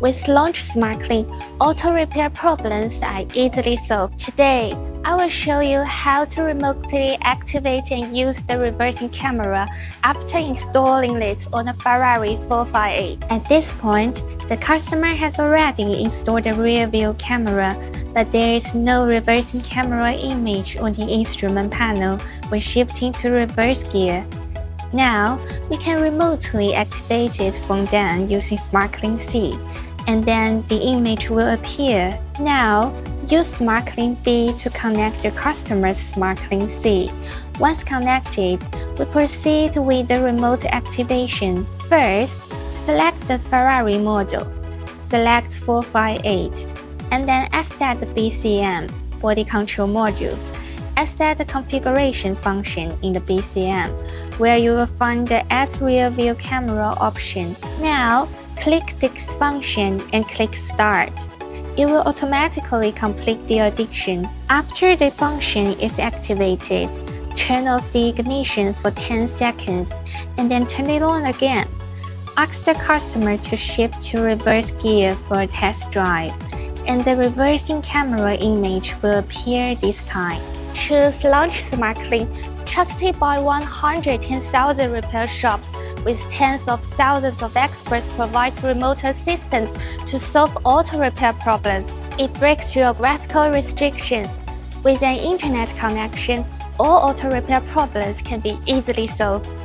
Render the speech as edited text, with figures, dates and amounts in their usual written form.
With Launch SmartLink, auto repair problems are easily solved. Today, I will show you how to remotely activate and use the reversing camera after installing it on a Ferrari 458. At this point, the customer has already installed a rear view camera, but there is no reversing camera image on the instrument panel when shifting to reverse gear. Now, we can remotely activate it from then using SmartLink C, and then the image will appear. Now, use SmartLink B to connect the customer's SmartLink C. Once connected, we proceed with the remote activation. First, select the Ferrari model. Select 458, and then set the BCM, body control module. Set the configuration function in the BCM, where you will find the Add Rear View Camera option. Now, click this function and click Start. It will automatically complete the addition. After the function is activated, turn off the ignition for 10 seconds and then turn it on again. Ask the customer to shift to reverse gear for a test drive, and the reversing camera image will appear this time. Choose Launch SmartLink, trusted by 110,000 repair shops with tens of thousands of experts provide remote assistance to solve auto repair problems. It breaks geographical restrictions. With an internet connection, all auto repair problems can be easily solved.